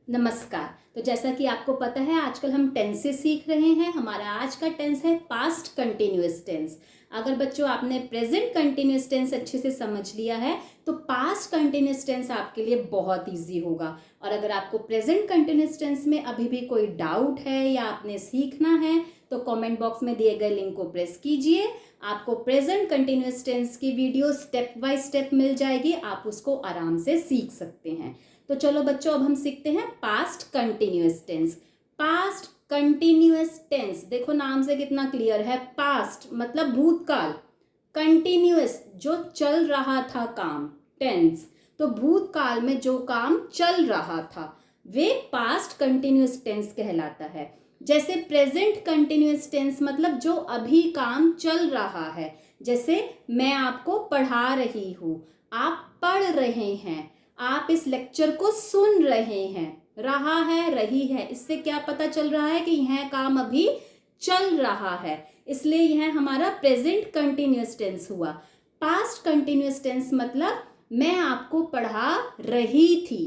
नमस्कार। तो जैसा कि आपको पता है आजकल हम टेंसेस सीख रहे हैं। हमारा आज का टेंस है पास्ट कंटिन्यूअस टेंस। अगर बच्चों आपने प्रेजेंट कंटिन्यूअस टेंस अच्छे से समझ लिया है तो पास्ट कंटिन्यूअस टेंस आपके लिए बहुत इजी होगा। और अगर आपको प्रेजेंट कंटिन्यूअस टेंस में अभी भी कोई डाउट है या आपने सीखना है तो कमेंट बॉक्स में दिए गए लिंक को प्रेस कीजिए। आपको प्रेजेंट कंटिन्यूअस टेंस की वीडियो स्टेप बाय स्टेप मिल जाएगी, आप उसको आराम से सीख सकते हैं। तो चलो बच्चों अब हम सीखते हैं past continuous tense. Past continuous tense देखो नाम से कितना क्लियर है। पास्ट मतलब भूतकाल, कंटिन्यूअस जो चल रहा था काम, टेंस तो भूतकाल में जो काम चल रहा था वे पास्ट कंटिन्यूअस टेंस कहलाता है। जैसे प्रेजेंट कंटिन्यूअस टेंस मतलब जो अभी काम चल रहा है। जैसे मैं आपको पढ़ा रही हूँ, आप पढ़ रहे हैं, आप इस लेक्चर को सुन रहे हैं। रहा है, रही है, इससे क्या पता चल रहा है कि यह काम अभी चल रहा है, इसलिए यह हमारा प्रेजेंट कंटिन्यूअस टेंस हुआ। पास्ट कंटिन्यूअस टेंस मतलब मैं आपको पढ़ा रही थी,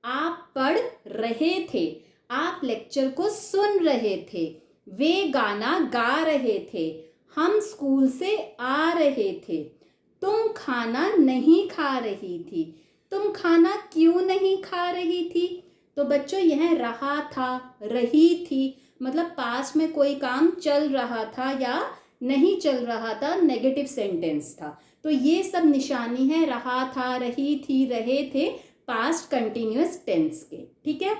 आप पढ़ रहे थे, आप लेक्चर को सुन रहे थे, वे गाना गा रहे थे, हम स्कूल से आ रहे थे, तुम खाना नहीं खा रही थी। तुम खाना क्यों नहीं खा रही थी? तो बच्चों यह रहा था, रही थी मतलब पास्ट में कोई काम चल रहा था या नहीं चल रहा था, नेगेटिव सेंटेंस था। तो ये सब निशानी है रहा था, रही थी, रहे थे, पास्ट कंटिन्यूअस टेंस के। ठीक है,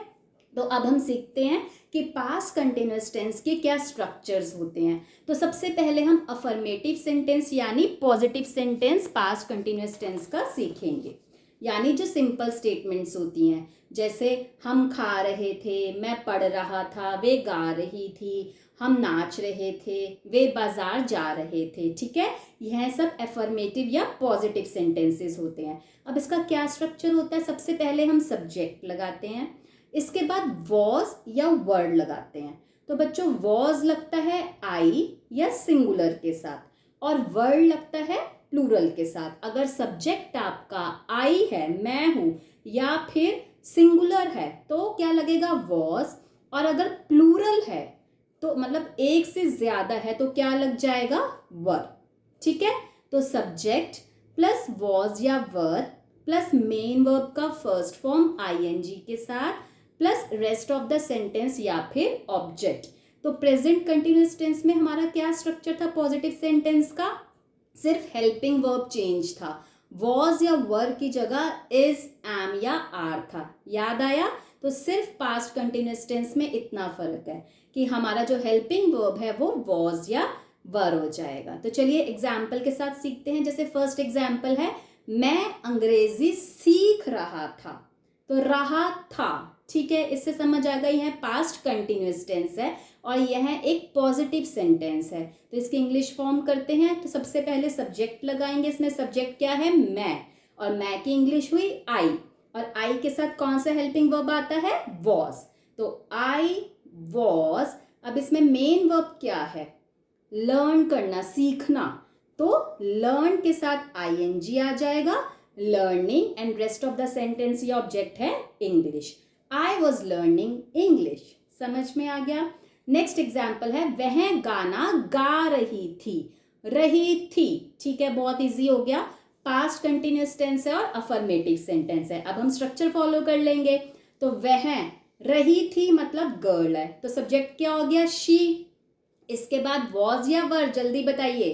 तो अब हम सीखते हैं कि पास्ट कंटिन्यूअस टेंस के क्या स्ट्रक्चर्स होते हैं। तो सबसे पहले हम अफर्मेटिव सेंटेंस यानी positive sentence past continuous tense का सीखेंगे। यानी जो सिंपल स्टेटमेंट्स होती हैं, जैसे हम खा रहे थे, मैं पढ़ रहा था, वे गा रही थी, हम नाच रहे थे, वे बाजार जा रहे थे। ठीक है, यह सब अफर्मेटिव या पॉजिटिव सेंटेंसेस होते हैं। अब इसका क्या स्ट्रक्चर होता है? सबसे पहले हम सब्जेक्ट लगाते हैं, इसके बाद वॉज या वर्ड लगाते हैं। तो बच्चों वॉज लगता है आई या सिंगुलर के साथ और वर्ड लगता है प्लूरल के साथ। अगर सब्जेक्ट आपका आई है, मैं हूं, या फिर सिंगुलर है तो क्या लगेगा वॉज, और अगर प्लूरल है तो मतलब एक से ज्यादा है तो क्या लग जाएगा वर। ठीक है, तो सब्जेक्ट प्लस वॉज या वर प्लस मेन वर्ब का फर्स्ट फॉर्म आईएनजी के साथ plus rest of the sentence या फिर ऑब्जेक्ट। तो प्रेजेंट कंटिन्यूअस टेंस में हमारा क्या स्ट्रक्चर था पॉजिटिव सेंटेंस का? सिर्फ हेल्पिंग वर्ब चेंज था, वॉज या वर की जगह इज, एम या आर था। याद आया? तो सिर्फ पास्ट कंटिन्यूअस टेंस में इतना फर्क है कि हमारा जो हेल्पिंग वर्ब है वो वॉज या वर हो जाएगा। तो चलिए एग्जाम्पल के साथ सीखते हैं। जैसे फर्स्ट एग्जाम्पल है, मैं अंग्रेजी सीख रहा था। तो रहा था, ठीक है, इससे समझ आ गई है पास्ट कंटिन्यूअस टेंस है और यह एक पॉजिटिव सेंटेंस है। तो इसकी इंग्लिश फॉर्म करते हैं। तो सबसे पहले सब्जेक्ट लगाएंगे, इसमें सब्जेक्ट क्या है? मैं, और मैं की इंग्लिश हुई आई, और आई के साथ कौन सा हेल्पिंग वर्ब आता है? वॉज। तो आई वॉज। अब इसमें मेन वर्ब क्या है? लर्न करना, सीखना, तो लर्न के साथ आईएनजी आ जाएगा, learning, and rest of the sentence या ऑब्जेक्ट है English. I was learning English. समझ में आ गया? नेक्स्ट एग्जाम्पल है, वह गाना गा रही थी। रही थी, ठीक है, बहुत इजी हो गया। पास्ट कंटिन्यूअस टेंस है और अफर्मेटिव सेंटेंस है। अब हम स्ट्रक्चर फॉलो कर लेंगे। तो वह रही थी मतलब गर्ल है, तो सब्जेक्ट क्या हो गया? शी। इसके बाद वॉज या वर, जल्दी बताइए।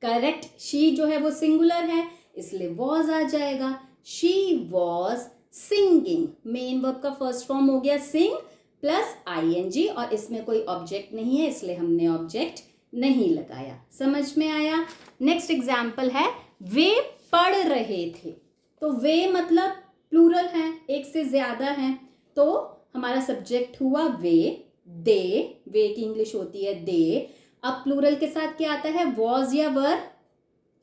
करेक्ट, शी जो है वो सिंगुलर है इसलिए वॉज आ जाएगा। She was singing, main verb का फर्स्ट फॉर्म हो गया सिंग प्लस आईएनजी, और इसमें कोई ऑब्जेक्ट नहीं है इसलिए हमने ऑब्जेक्ट नहीं लगाया। समझ में आया? नेक्स्ट एग्जाम्पल है, वे पढ़ रहे थे। तो वे मतलब प्लूरल है, एक से ज्यादा है, तो हमारा सब्जेक्ट हुआ वे, दे, वे की इंग्लिश होती है दे। अब प्लूरल के साथ क्या आता है? वॉज या वर?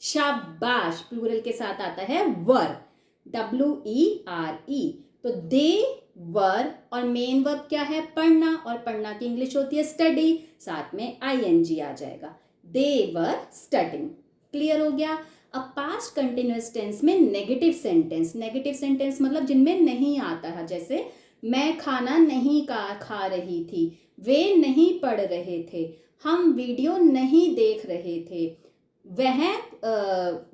शाबाश, प्लूरल के साथ आता है वर, WERE। तो दे वर, और मेन वर्ब क्या है? पढ़ना, और पढ़ना की इंग्लिश होती है स्टडी, साथ में आईएनजी आ जाएगा, दे वर स्टडिंग। क्लियर हो गया? अब पास्ट कंटिन्यूअस टेंस में नेगेटिव सेंटेंस, नेगेटिव सेंटेंस मतलब जिनमें नहीं आता है, जैसे मैं खाना नहीं खा रही थी, वे नहीं पढ़ रहे थे, हम वीडियो नहीं देख रहे थे, वह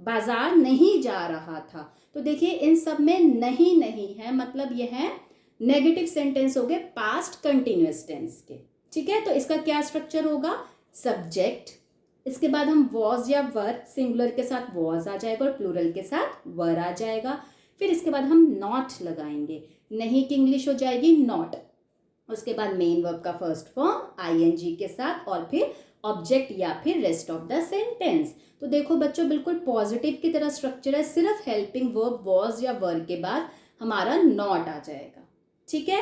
बाजार नहीं जा रहा था। तो देखिए इन सब में नहीं नहीं है, मतलब यह नेगेटिव सेंटेंस हो गए पास्ट कंटिन्यूअस टेंस के। ठीक है, तो इसका क्या स्ट्रक्चर होगा, सब्जेक्ट, इसके बाद हम वॉज या वर, सिंगुलर के साथ वॉज आ जाएगा और प्लूरल के साथ वर आ जाएगा। फिर इसके बाद हम नॉट लगाएंगे, नहीं की इंग्लिश हो जाएगी नॉट। उसके बाद मेन वर्ब का फर्स्ट फॉर्म आईएनजी के साथ और फिर ऑब्जेक्ट या फिर रेस्ट ऑफ द सेंटेंस। तो देखो बच्चों बिल्कुल पॉजिटिव की तरह स्ट्रक्चर है, सिर्फ हेल्पिंग वर्ब वॉज या वर के बाद हमारा नॉट आ जाएगा। ठीक है,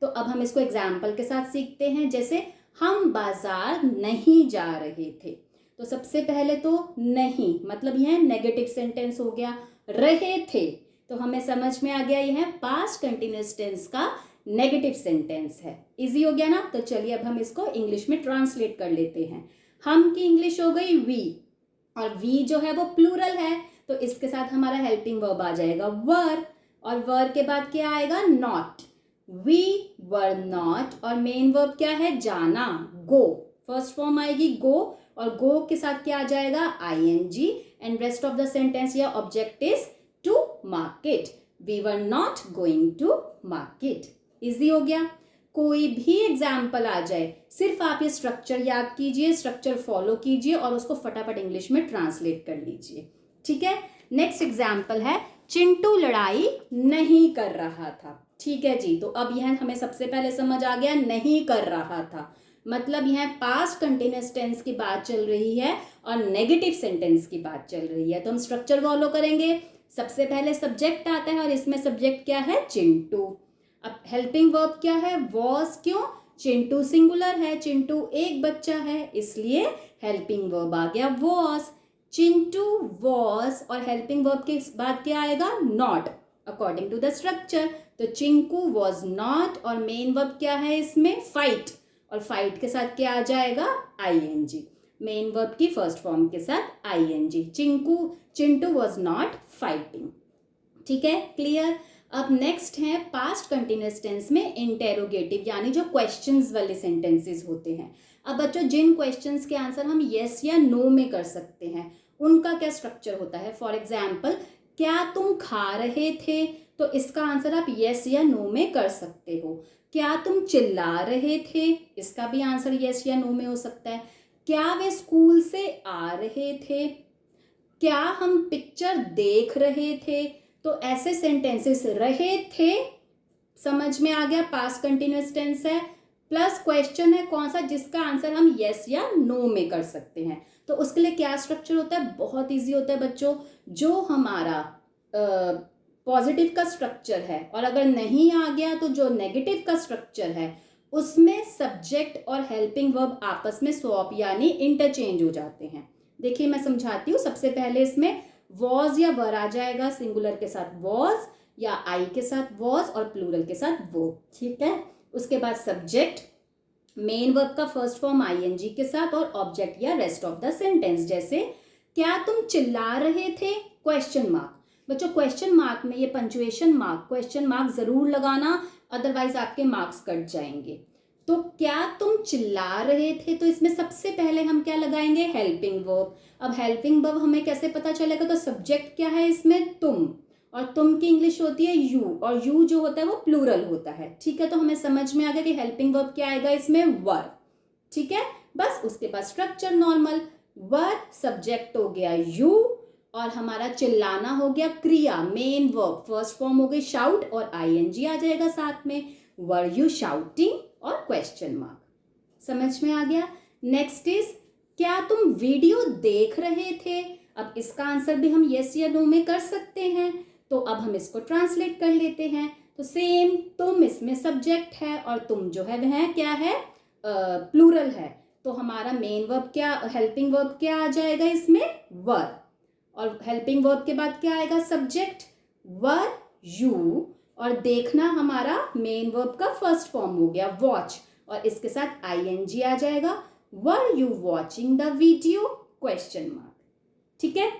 तो अब हम इसको एग्जाम्पल के साथ सीखते हैं। जैसे हम बाजार नहीं जा रहे थे, तो सबसे पहले तो नहीं मतलब यह नेगेटिव सेंटेंस हो गया, रहे थे तो हमें समझ में आ गया यह पास्ट कंटिन्यूअस टेंस का नेगेटिव सेंटेंस है। इजी हो गया ना। तो चलिए अब हम इसको इंग्लिश में ट्रांसलेट कर लेते हैं। हम की इंग्लिश हो गई वी, और वी जो है वो प्लूरल है, तो इसके साथ हमारा हेल्पिंग वर्ब आ जाएगा वर, और वर के बाद क्या आएगा नॉट। वी वर नॉट, और मेन वर्ब क्या है जाना, गो, फर्स्ट फॉर्म आएगी गो, और गो के साथ क्या आ जाएगा ING, and rest of the sentence या object is to market, we were not going to market. Easy हो गया। कोई भी एग्जाम्पल आ जाए, सिर्फ आप ये स्ट्रक्चर याद कीजिए, स्ट्रक्चर फॉलो कीजिए और उसको फटाफट इंग्लिश में ट्रांसलेट कर लीजिए। ठीक है, नेक्स्ट एग्जाम्पल है चिंटू लड़ाई नहीं कर रहा था। ठीक है जी, तो अब यह हमें सबसे पहले समझ आ गया नहीं कर रहा था, मतलब यह पास्ट कंटिन्यूअस टेंस की बात चल रही है और नेगेटिव सेंटेंस की बात चल रही है। तो हम स्ट्रक्चर फॉलो करेंगे। सबसे पहले सब्जेक्ट आता है और इसमें सब्जेक्ट क्या है चिंटू। अब हेल्पिंग वर्ब क्या है वॉज, क्यों, चिंटू सिंगुलर है, चिंटू एक बच्चा है, इसलिए हेल्पिंग वर्ब आ गया वॉज। चिंटू वॉज, और हेल्पिंग वर्ब के बाद क्या आएगा not, according to the structure. तो चिंकू वॉज नॉट, और मेन वर्ब क्या है इसमें फाइट, और फाइट के साथ क्या आ जाएगा आईएनजी, मेन वर्ब की फर्स्ट फॉर्म के साथ ING. Chintu was not fighting. ठीक है, क्लियर। अब नेक्स्ट है पास्ट कंटिन्यूअस टेंस में इंटेरोगेटिव, यानी जो क्वेश्चंस वाले सेंटेंसेस होते हैं। अब बच्चों जिन क्वेश्चंस के आंसर हम यस या नो में कर सकते हैं उनका क्या स्ट्रक्चर होता है। फॉर एग्जाम्पल क्या तुम खा रहे थे, तो इसका आंसर आप यस या नो में कर सकते हो। क्या तुम चिल्ला रहे थे, इसका भी आंसर यस या नो में हो सकता है। क्या वे स्कूल से आ रहे थे, क्या हम पिक्चर देख रहे थे, तो ऐसे सेंटेंसेस रहे थे समझ में आ गया, पास्ट कंटिन्यूअस टेंस है, प्लस क्वेश्चन है कौन सा जिसका आंसर हम यस या नो में कर सकते हैं। तो उसके लिए क्या स्ट्रक्चर होता है, बहुत इजी होता है बच्चों। जो हमारा पॉजिटिव का स्ट्रक्चर है और अगर नहीं आ गया तो जो नेगेटिव का स्ट्रक्चर है उसमें सब्जेक्ट और हेल्पिंग वर्ब आपस में स्वैप यानी इंटरचेंज हो जाते हैं। देखिए मैं समझाती हूँ। सबसे पहले इसमें वॉज या वर आ जाएगा, सिंगुलर के साथ वॉज या आई के साथ वॉज और प्लूरल के साथ वो। ठीक है, उसके बाद सब्जेक्ट, मेन वर्ब का फर्स्ट फॉर्म आईएनजी के साथ और ऑब्जेक्ट या रेस्ट ऑफ द सेंटेंस। जैसे क्या तुम चिल्ला रहे थे, क्वेश्चन मार्क। बच्चों क्वेश्चन मार्क में ये पंचुएशन मार्क, क्वेश्चन मार्क जरूर लगाना, अदरवाइज आपके मार्क्स कट जाएंगे। तो क्या तुम चिल्ला रहे थे, तो इसमें सबसे पहले हम क्या लगाएंगे हेल्पिंग वर्ब। अब हेल्पिंग वर्ब हमें कैसे पता चलेगा, तो सब्जेक्ट क्या है इसमें तुम, और तुम की इंग्लिश होती है यू, और यू जो होता है वो प्लूरल होता है। ठीक है, तो हमें समझ में आ गया कि हेल्पिंग वर्ब क्या आएगा इसमें वर। ठीक है, बस उसके बाद स्ट्रक्चर नॉर्मल, वर सब्जेक्ट हो गया यू, और हमारा चिल्लाना हो गया क्रिया, मेन वर्ब फर्स्ट फॉर्म हो गई शाउट और आईएनजी आ जाएगा साथ में, वर यू शाउटिंग और क्वेश्चन मार्क। समझ में आ गया। नेक्स्ट इज क्या तुम वीडियो देख रहे थे। अब इसका आंसर भी हम यस या नो में कर सकते हैं, तो अब हम इसको ट्रांसलेट कर लेते हैं। तो सेम, तुम इसमें सब्जेक्ट है और तुम जो है वह क्या है प्लूरल है, तो हमारा मेन वर्ब क्या, हेल्पिंग वर्ब क्या आ जाएगा इसमें वर, और हेल्पिंग वर्ब के बाद क्या आएगा सब्जेक्ट वर यू, और देखना हमारा मेन वर्ब का फर्स्ट फॉर्म हो गया वॉच, और इसके साथ आईएनजी आ जाएगा, were you watching the video, question mark. ठीक है,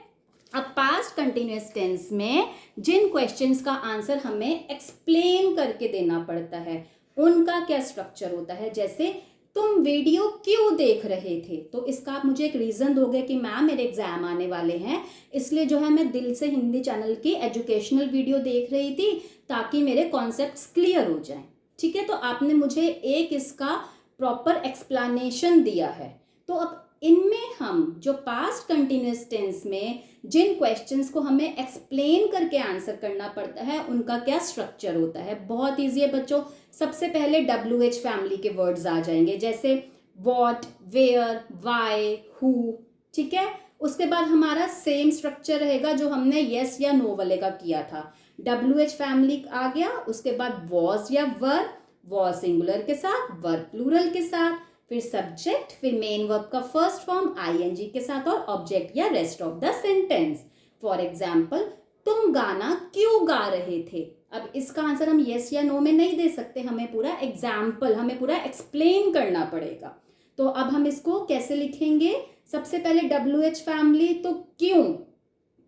अब पास्ट कंटिन्यूअस टेंस में जिन क्वेश्चंस का आंसर हमें एक्सप्लेन करके देना पड़ता है उनका क्या स्ट्रक्चर होता है। जैसे तुम वीडियो क्यों देख रहे थे, तो इसका आप मुझे एक रीज़न दोगे कि मैम मेरे एग्जाम आने वाले हैं, इसलिए जो है मैं दिल से हिंदी चैनल की एजुकेशनल वीडियो देख रही थी ताकि मेरे कॉन्सेप्ट्स क्लियर हो जाएं। ठीक है, तो आपने मुझे एक इसका प्रॉपर एक्सप्लेनेशन दिया है। तो अब इनमें हम जो पास्ट कंटिन्यूअस टेंस में जिन क्वेश्चंस को हमें एक्सप्लेन करके आंसर करना पड़ता है उनका क्या स्ट्रक्चर होता है। बहुत ईजी है बच्चों। सबसे पहले WH फैमिली के वर्ड्स आ जाएंगे, जैसे वॉट, वेयर, वाई, हु। ठीक है, उसके बाद हमारा सेम स्ट्रक्चर रहेगा जो हमने यस या नो वाले का किया था। WH फैमिली आ गया, उसके बाद वॉज या वर, वॉज सिंगुलर के साथ, वर प्लूरल के साथ, फिर सब्जेक्ट, फिर मेन वर्ब का फर्स्ट फॉर्म ING के साथ और ऑब्जेक्ट या rest of the sentence. For example, तुम गाना क्यों गा रहे थे। अब इसका आंसर हम यस या नो में नहीं दे सकते, हमें पूरा एग्जाम्पल, हमें पूरा एक्सप्लेन करना पड़ेगा। तो अब हम इसको कैसे लिखेंगे। सबसे पहले WH फैमिली, तो क्यों,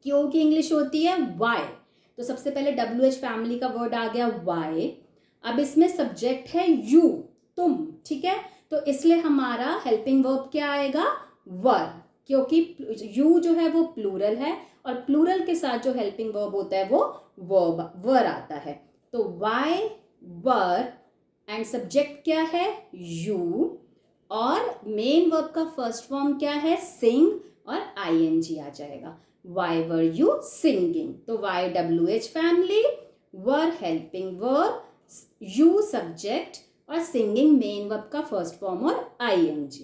क्यों की इंग्लिश होती है वाई। तो सबसे पहले WH फैमिली का वर्ड आ गया वाई। अब इसमें सब्जेक्ट है यू, तुम। ठीक है, तो इसलिए हमारा हेल्पिंग वर्ब क्या आएगा, वर, क्योंकि यू जो है वो प्लूरल है और प्लूरल के साथ जो हेल्पिंग वर्ब होता है वो वर्ब, वर आता है। तो वाई, वर, एंड सब्जेक्ट क्या है यू, और मेन वर्ब का फर्स्ट फॉर्म क्या है सिंग, और ING आ जाएगा। Why were you singing. तो why WH family, were helping verb, you subject, और सिंगिंग मेन वर्ब का फर्स्ट फॉर्म और ING।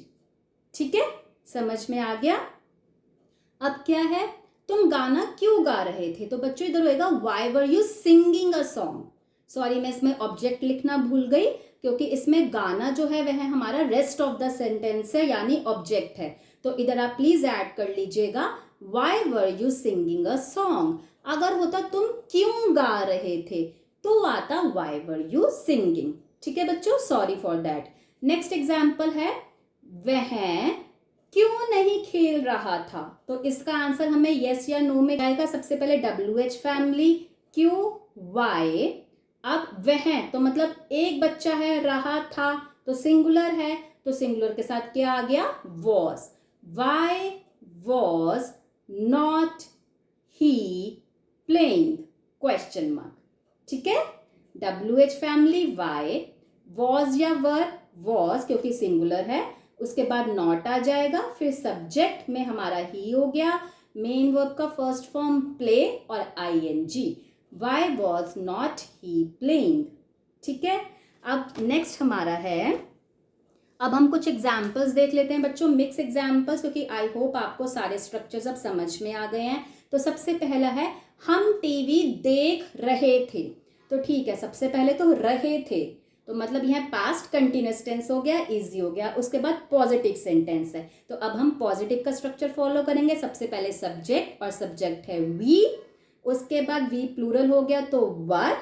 ठीक है, समझ में आ गया। अब क्या है, तुम गाना क्यों गा रहे थे। तो बच्चों इधर होएगा why were you singing a song. Sorry, मैं इसमें ऑब्जेक्ट लिखना भूल गई, क्योंकि इसमें गाना जो है वह हमारा रेस्ट ऑफ द सेंटेंस है, यानी ऑब्जेक्ट है। तो इधर आप प्लीज ऐड कर लीजिएगा why were you singing a song. अगर होता तुम क्यों गा रहे थे तो आता व्हाई वर यू सिंगिंग। ठीक है बच्चों, sorry for that. Next example है, वह क्यों नहीं खेल रहा था। तो इसका आंसर हमें यस या नो में आएगा। सबसे पहले WH फैमिली, क्यों, वाई। अब वह, तो मतलब एक बच्चा है, रहा था तो सिंगुलर है, तो सिंगुलर के साथ क्या आ गया, was. Y was not he playing, question mark. ठीक है, WH फैमिली वाई, वॉज या वर, वॉज क्योंकि सिंगुलर है, उसके बाद नॉट आ जाएगा, फिर सब्जेक्ट में हमारा ही हो गया, मेन वर्ब का फर्स्ट फॉर्म प्ले और ING। Y was not he playing. ठीक है, अब नेक्स्ट हमारा है, अब हम कुछ एग्जाम्पल्स देख लेते हैं बच्चों, मिक्स एग्जाम्पल्स, क्योंकि आई होप आपको सारे स्ट्रक्चर्स अब समझ में आ गए हैं। तो सबसे पहला है, हम टीवी देख रहे थे। तो ठीक है, सबसे पहले तो रहे थे, तो मतलब यह पास्ट कंटिन्यूअस टेंस हो गया, इजी हो गया। उसके बाद पॉजिटिव सेंटेंस है, तो अब हम पॉजिटिव का स्ट्रक्चर फॉलो करेंगे। सबसे पहले सब्जेक्ट, और सब्जेक्ट है वी, उसके बाद वी प्लूरल हो गया तो वर,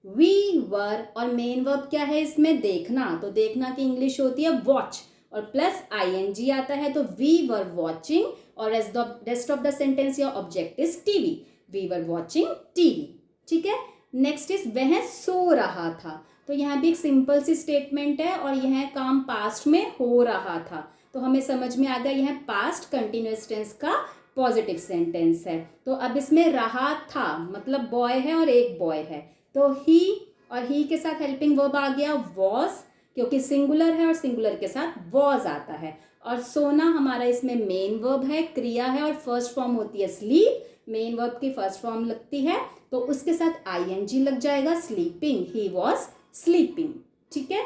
वी वर, और मेन वर्ब क्या है इसमें, देखना। तो देखना की इंग्लिश होती है वॉच, और प्लस ING आता है, तो वी वर वॉचिंग, और रेस्ट ऑफ द सेंटेंस या object is TV, we were watching TV. ठीक है, नेक्स्ट इज वह सो रहा था। तो यहाँ भी एक सिंपल सी स्टेटमेंट है और यह काम पास्ट में हो रहा था, तो हमें समझ में आ गया यह पास्ट कंटिन्यूअस टेंस का पॉजिटिव सेंटेंस है। तो अब इसमें रहा था मतलब बॉय है और एक बॉय है, तो ही, और ही के साथ हेल्पिंग वर्ब आ गया वॉज, क्योंकि सिंगुलर है और सिंगुलर के साथ वॉज आता है। और सोना हमारा इसमें मेन वर्ब है, क्रिया है, और फर्स्ट फॉर्म होती है स्लीप, मेन वर्ब की फर्स्ट फॉर्म लगती है, तो उसके साथ ING लग जाएगा, स्लीपिंग, ही वॉज स्लीपिंग। ठीक है,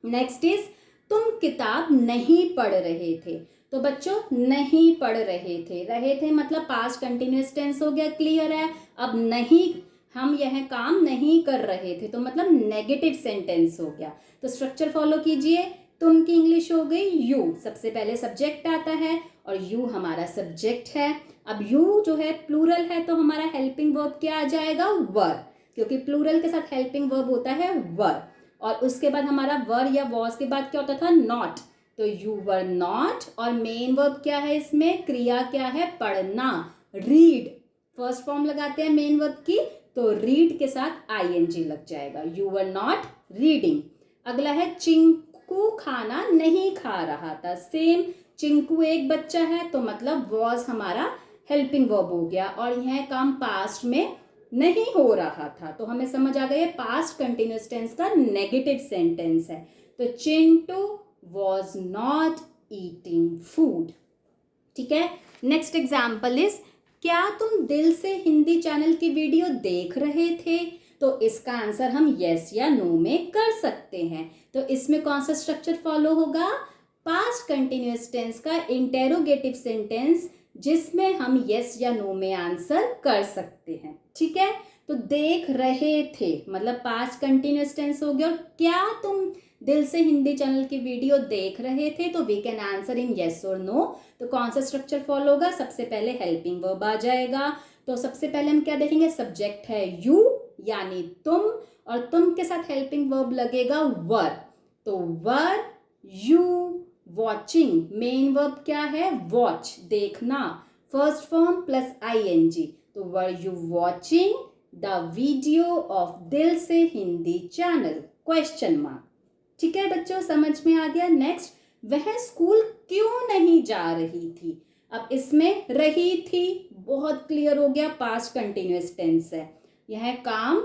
नेक्स्ट इज तुम किताब नहीं पढ़ रहे थे। तो बच्चों नहीं पढ़ रहे थे मतलब पास्ट कंटिन्यूअस टेंस हो गया, क्लियर है। अब नहीं, हम यह काम नहीं कर रहे थे, तो मतलब नेगेटिव सेंटेंस हो गया। तो स्ट्रक्चर फॉलो कीजिए, तुम की इंग्लिश हो गई यू, सबसे पहले सब्जेक्ट आता है और यू हमारा सब्जेक्ट है। अब यू जो है प्लूरल है, तो हमारा हेल्पिंग वर्ब क्या आ जाएगा, वर, क्योंकि प्लूरल के साथ हेल्पिंग वर्ब होता है वर। और उसके बाद हमारा वर या वॉज के बाद क्या होता था, नॉट, तो यू वर नॉट, और मेन वर्ब क्या है इसमें, क्रिया क्या है, पढ़ना, रीड, फर्स्ट फॉर्म लगाते हैं मेन वर्ब की, तो रीड के साथ आईएनजी लग जाएगा, यू वर नॉट रीडिंग। अगला है चिंकू खाना नहीं खा रहा था। सेम, चिंकू एक बच्चा है तो मतलब वॉज हमारा हेल्पिंग वर्ब हो गया, और यह काम पास्ट में नहीं हो रहा था, तो हमें समझ आ गया पास्ट कंटिन्यूअस टेंस का नेगेटिव सेंटेंस है। तो Chintu was not eating food. ठीक है, नेक्स्ट एग्जाम्पल इज, क्या तुम दिल से हिंदी चैनल की वीडियो देख रहे थे? तो इसका आंसर हम यस या नो में कर सकते हैं। तो इसमें कौन सा स्ट्रक्चर फॉलो होगा? पास्ट कंटिन्यूअस टेंस का इंटेरोगेटिव सेंटेंस, जिसमें हम यस या नो में आंसर कर सकते हैं। ठीक है, तो देख रहे थे मतलब पास्ट कंटिन्यूअस टेंस हो गया, और क्या तुम दिल से हिंदी चैनल की वीडियो देख रहे थे? तो we can answer in yes और नो। तो कौन सा स्ट्रक्चर फॉलो होगा? सबसे पहले हेल्पिंग वर्ब आ जाएगा। तो सबसे पहले हम क्या देखेंगे? सब्जेक्ट है यू यानी तुम, और तुम के साथ हेल्पिंग वर्ब लगेगा वर। तो were you watching, main verb क्या है? वॉच, देखना, फर्स्ट फॉर्म प्लस आईएनजी। तो were you watching the video of दिल से हिंदी चैनल? Question mark. ठीक है बच्चों, समझ में आ गया। नेक्स्ट, वह स्कूल क्यों नहीं जा रही थी? अब इसमें रही थी बहुत क्लियर हो गया, पास्ट कंटिन्यूअस टेंस है, यह काम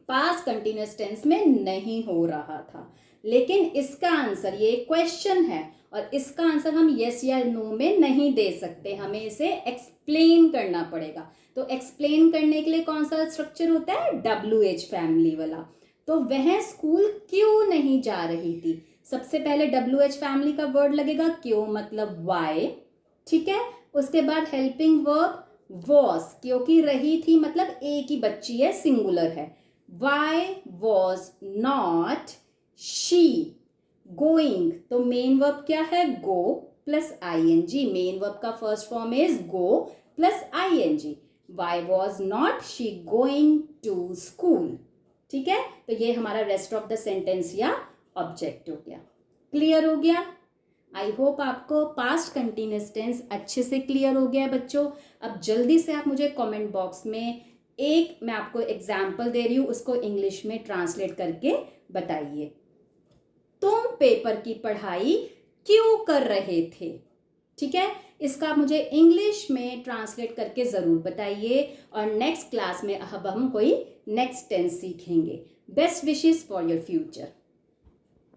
पास्ट कंटिन्यूअस टेंस में नहीं हो रहा था। लेकिन इसका आंसर, ये क्वेश्चन है और इसका आंसर हम यस या नो में नहीं दे सकते, हमें इसे एक्सप्लेन करना पड़ेगा। तो एक्सप्लेन करने के लिए कौन सा स्ट्रक्चर होता है? WH फैमिली वाला। तो वह स्कूल क्यों नहीं जा रही थी? सबसे पहले WH फैमिली का वर्ड लगेगा, क्यों मतलब वाई। ठीक है, उसके बाद हेल्पिंग वर्ब वॉज, क्योंकि रही थी मतलब एक ही बच्ची है, सिंगुलर है। Why was not she going, तो मेन वर्ब क्या है? Go plus ING. Main verb का first form is go plus ING. Why was not she going to school. ठीक है, तो ये हमारा रेस्ट ऑफ द सेंटेंस या ऑब्जेक्ट हो गया। क्लियर हो गया? आई होप आपको पास्ट कंटिन्यूअस टेंस अच्छे से क्लियर हो गया बच्चों। अब जल्दी से आप मुझे कमेंट बॉक्स में एक, मैं आपको एग्जाम्पल दे रही हूँ, उसको इंग्लिश में ट्रांसलेट करके बताइए। तुम पेपर की पढ़ाई क्यों कर रहे थे? ठीक है, इसका आप मुझे इंग्लिश में ट्रांसलेट करके ज़रूर बताइए, और नेक्स्ट क्लास में अब हम कोई नेक्स्ट टेंस सीखेंगे। Best wishes for your future.